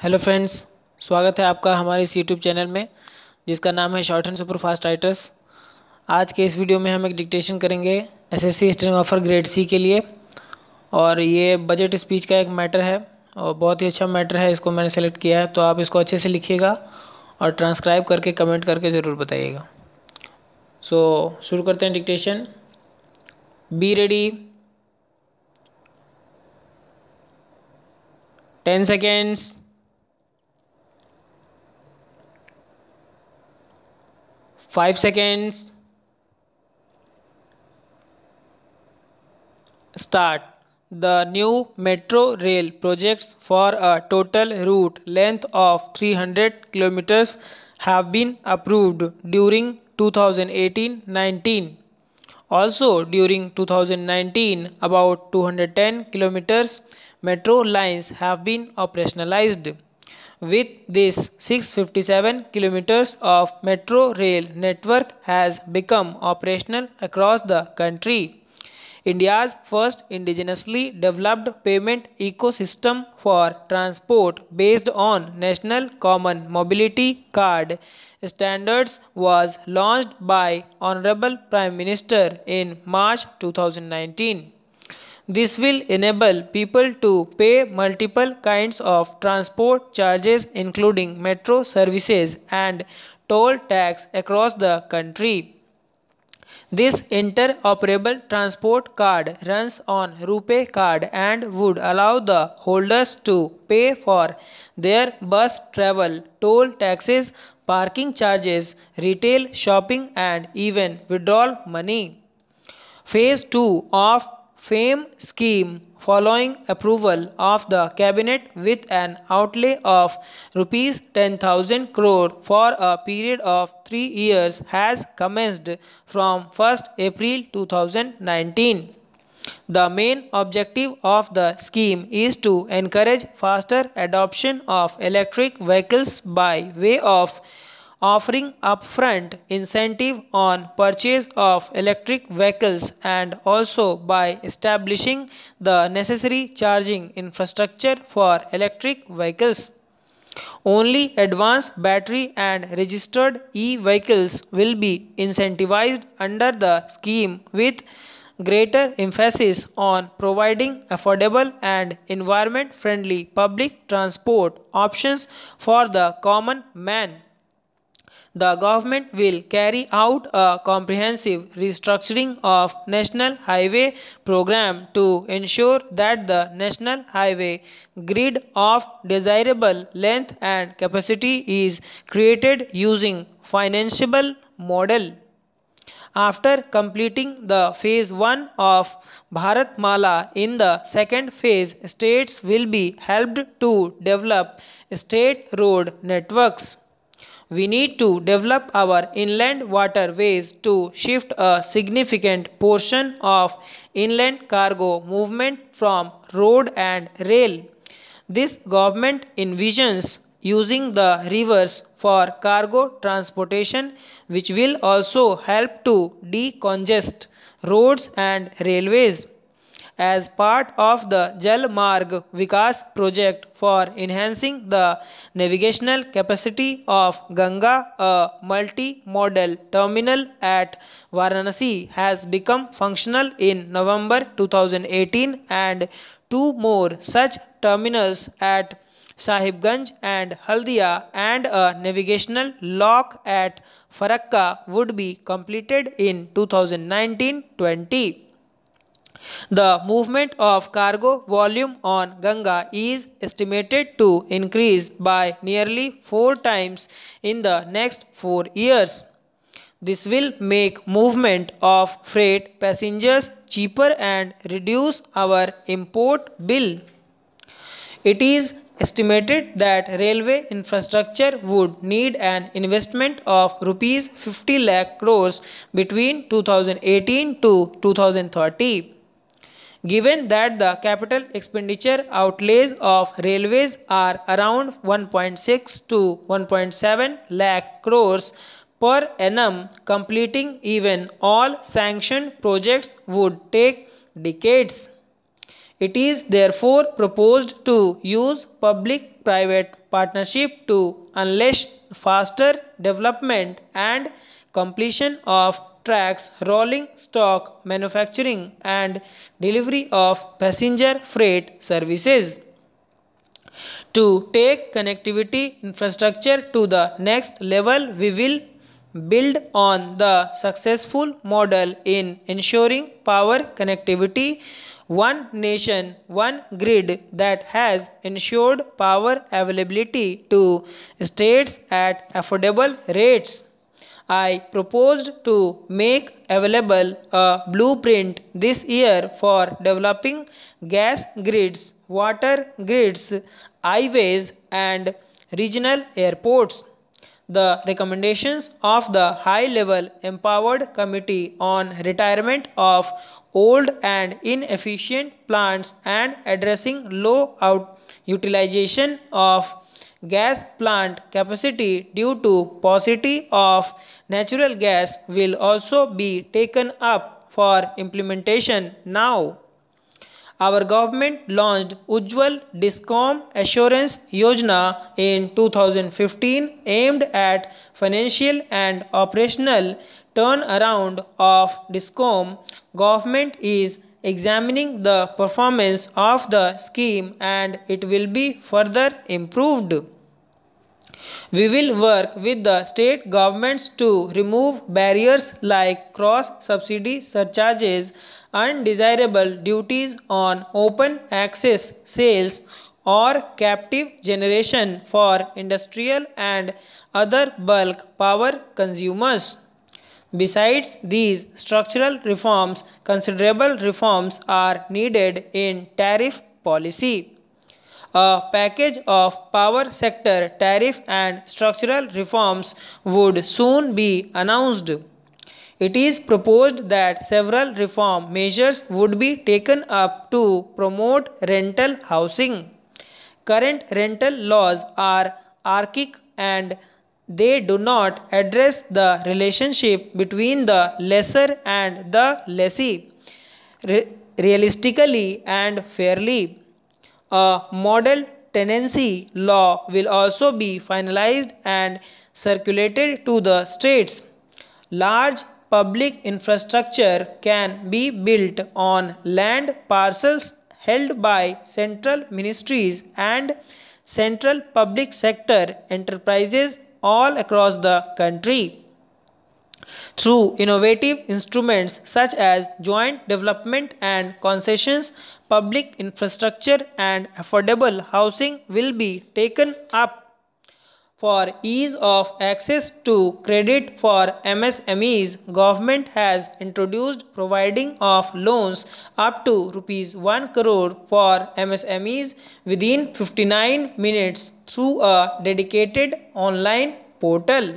Hello friends, स्वागत है आपका हमारे इस यूट्यूब चैनल में जिसका नाम है short and super fast writers. आज के इस वीडियो में हम एक डिक्टेशन करेंगे एसएससी स्टेनोग्राफर ग्रेड सी के लिए। और ये बजट स्पीच का एक मैटर है और बहुत ही अच्छा मैटर है। इसको मैंने सेलेक्ट किया है, तो आप इसको अच्छे से लिखिएगा और ट्रांसक्राइब करके कमेंट करके ज़रूर बताइएगा। शुरू करते हैं dictation. Be ready. 10 seconds. 5 seconds. Start. The new metro rail projects for a total route length of 300 kilometers have been approved during 2018-19. Also during 2019, about 210 kilometers metro lines have been operationalized. With this, 657 kilometers of metro rail network has become operational across the country. India's first indigenously developed payment ecosystem for transport based on National Common Mobility Card standards was launched by Honorable Prime Minister in March 2019. This will enable people to pay multiple kinds of transport charges including metro services and toll tax across the country. This interoperable transport card runs on RuPay card and would allow the holders to pay for their bus travel, toll taxes, parking charges, retail shopping and even withdrawal money. Phase 2 of FAME scheme, following approval of the cabinet with an outlay of rupees 10,000 crore for a period of 3 years, has commenced from 1st April 2019. The main objective of the scheme is to encourage faster adoption of electric vehicles by way of offering upfront incentive on purchase of electric vehicles and also by establishing the necessary charging infrastructure for electric vehicles. Only advanced battery and registered e-vehicles will be incentivized under the scheme, with greater emphasis on providing affordable and environment-friendly public transport options for the common man. The government will carry out a comprehensive restructuring of National Highway Program to ensure that the National Highway grid of desirable length and capacity is created using financeable model. After completing the phase 1 of Bharatmala, in the second phase, states will be helped to develop state road networks. We need to develop our inland waterways to shift a significant portion of inland cargo movement from road and rail. This government envisions using the rivers for cargo transportation, which will also help to decongest roads and railways. As part of the Jal Marg Vikas project for enhancing the navigational capacity of Ganga, a multi-modal terminal at Varanasi has become functional in November 2018, and two more such terminals at Sahibganj and Haldia and a navigational lock at Farakka would be completed in 2019-20. The movement of cargo volume on Ganga is estimated to increase by nearly 4 times in the next 4 years. This will make movement of freight passengers cheaper and reduce our import bill. It is estimated that railway infrastructure would need an investment of rupees 50 lakh crores between 2018 to 2030. Given that the capital expenditure outlays of railways are around 1.6 to 1.7 lakh crores per annum, completing even all sanctioned projects would take decades. It is therefore proposed to use public-private partnership to unleash faster development and completion of tracks, rolling stock manufacturing and delivery of passenger freight services. To take connectivity infrastructure to the next level, we will build on the successful model in ensuring power connectivity. One nation, one grid that has ensured power availability to states at affordable rates. I proposed to make available a blueprint this year for developing gas grids, water grids, highways, and regional airports. The recommendations of the High Level Empowered Committee on Retirement of Old and Inefficient Plants and Addressing Low Utilization of gas plant capacity due to paucity of natural gas will also be taken up for implementation now. Our government launched Ujjwal Discom Assurance Yojana in 2015 aimed at financial and operational turnaround of Discom. Government is examining the performance of the scheme and it will be further improved. We will work with the state governments to remove barriers like cross-subsidy surcharges, undesirable duties on open access sales, or captive generation for industrial and other bulk power consumers. Besides these structural reforms, considerable reforms are needed in tariff policy. A package of power sector tariff and structural reforms would soon be announced. It is proposed that several reform measures would be taken up to promote rental housing. Current rental laws are archaic and they do not address the relationship between the lessor and the lessee realistically and fairly. A model tenancy law will also be finalized and circulated to the states. Large public infrastructure can be built on land parcels held by central ministries and central public sector enterprises all across the country. Through innovative instruments such as joint development and concessions, public infrastructure and affordable housing will be taken up. For ease of access to credit for MSMEs, government has introduced providing of loans up to Rs 1 crore for MSMEs within 59 minutes through a dedicated online portal.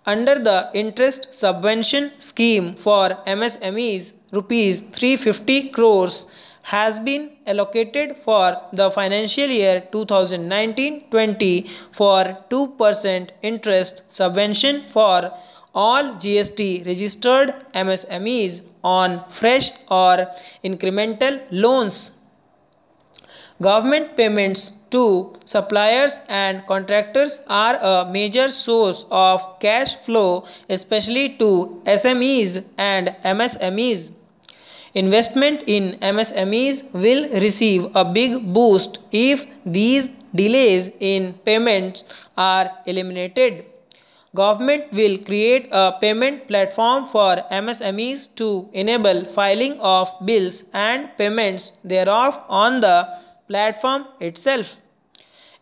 Under the interest subvention scheme for MSMEs, Rs 350 crores has been allocated for the financial year 2019-20 for 2% interest subvention for all GST registered MSMEs on fresh or incremental loans. Government payments to suppliers and contractors are a major source of cash flow, especially to SMEs and MSMEs. Investment in MSMEs will receive a big boost if these delays in payments are eliminated. Government will create a payment platform for MSMEs to enable filing of bills and payments thereof on the platform itself.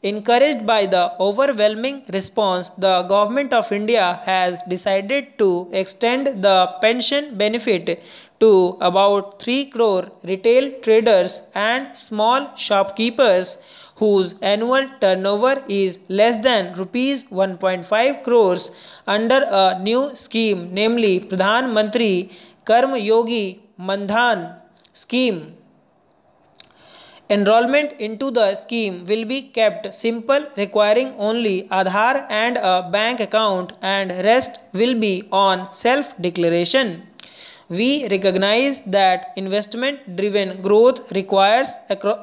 Encouraged by the overwhelming response, the Government of India has decided to extend the pension benefit to about 3 crore retail traders and small shopkeepers whose annual turnover is less than Rs 1.5 crores under a new scheme, namely Pradhan Mantri Karma Yogi Mandhan scheme. Enrollment into the scheme will be kept simple, requiring only Aadhaar and a bank account, and rest will be on self-declaration. We recognize that investment driven growth requires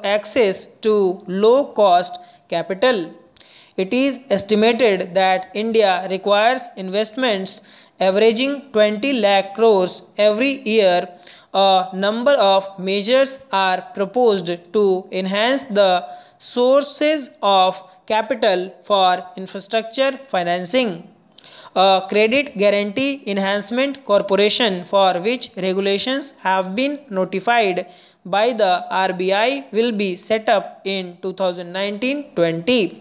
access to low cost capital. It is estimated that India requires investments averaging 20 lakh crores every year. A number of measures are proposed to enhance the sources of capital for infrastructure financing. A credit guarantee enhancement corporation, for which regulations have been notified by the RBI, will be set up in 2019-20.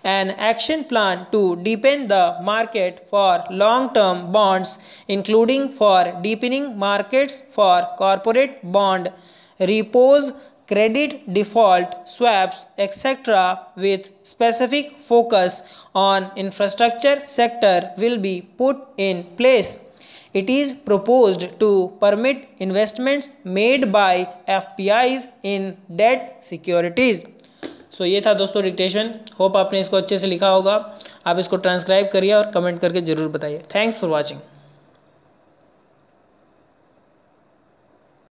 An action plan to deepen the market for long-term bonds, including for deepening markets for corporate bond repos, credit default swaps, etc., with specific focus on infrastructure sector will be put in place. It is proposed to permit investments made by FPIs in debt securities. सो ये था दोस्तों dictation. Hope आपने इसको अच्छे से लिखा होगा। आप इसको ट्रांसक्राइब करिए और कमेंट करके ज़रूर बताइए। Thanks for watching.